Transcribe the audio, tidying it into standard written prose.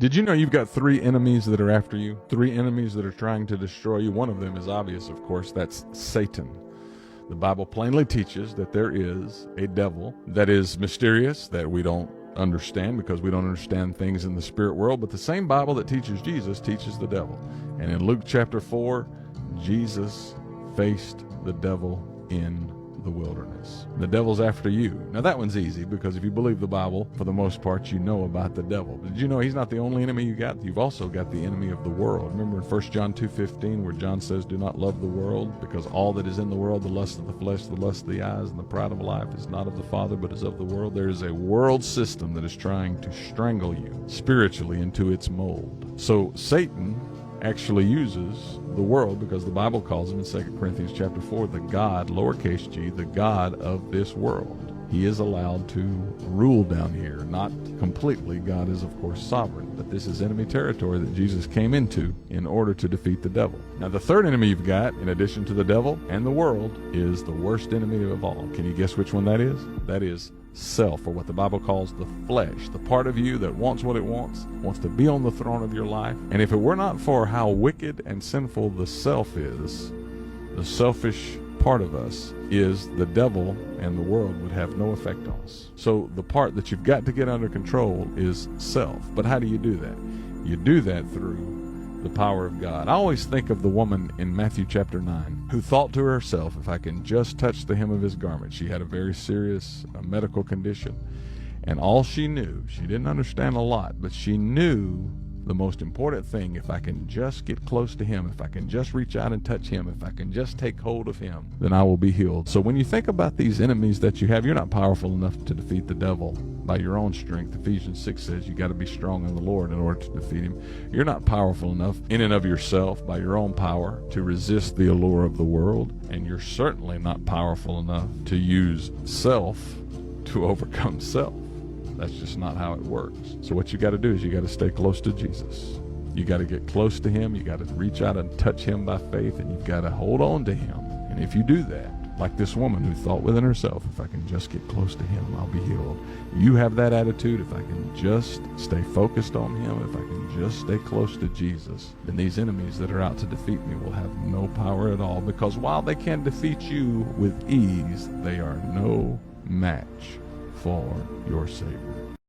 Did you know you've got three enemies that are after you? Three enemies that are trying to destroy you. One of them is obvious, of course. That's Satan. The Bible plainly teaches that there is a devil that is mysterious, that we don't understand because we don't understand things in the spirit world. But the same Bible that teaches Jesus teaches the devil. And in Luke chapter 4, Jesus faced the devil in the wilderness. The devil's after you. Now that one's easy because if you believe the Bible, for the most part, you know about the devil. But did you know he's not the only enemy you got? You've also got the enemy of the world. Remember in 1 John 2:15 where John says, do not love the world, because all that is in the world, the lust of the flesh, the lust of the eyes, and the pride of life is not of the Father, but is of the world. There is a world system that is trying to strangle you spiritually into its mold. So Satan actually uses the world, because the Bible calls him in 2 Corinthians chapter 4 the God, lowercase g, the God of this world. He is allowed to rule down here. Not completely. God is, of course, sovereign. But this is enemy territory that Jesus came into in order to defeat the devil. Now, the third enemy you've got, in addition to the devil and the world, is the worst enemy of all. Can you guess which one that is? That is self, or what the Bible calls the flesh, the part of you that wants what it wants to be on the throne of your life. And if it were not for how wicked and sinful the self is, the selfish part of us is, the devil and the world would have no effect on us. So the part that you've got to get under control is self. But how do you do that? You do that through the power of God. I always think of the woman in Matthew chapter 9 who thought to herself, if I can just touch the hem of his garment. She had a very serious medical condition, and all she knew, she didn't understand a lot, but she knew the most important thing: if I can just get close to him, if I can just reach out and touch him, if I can just take hold of him, then I will be healed. So when you think about these enemies that you have, you're not powerful enough to defeat the devil by your own strength. Ephesians 6 says you got to be strong in the Lord in order to defeat him. You're not powerful enough in and of yourself by your own power to resist the allure of the world, and you're certainly not powerful enough to use self to overcome self. That's just not how it works. So what you got to do is you got to stay close to Jesus. You got to get close to him. You got to reach out and touch him by faith, and you've got to hold on to him. And if you do that, like this woman who thought within herself, if I can just get close to him, I'll be healed. You have that attitude: if I can just stay focused on him, if I can just stay close to Jesus, then these enemies that are out to defeat me will have no power at all, because while they can defeat you with ease, they are no match for your Savior.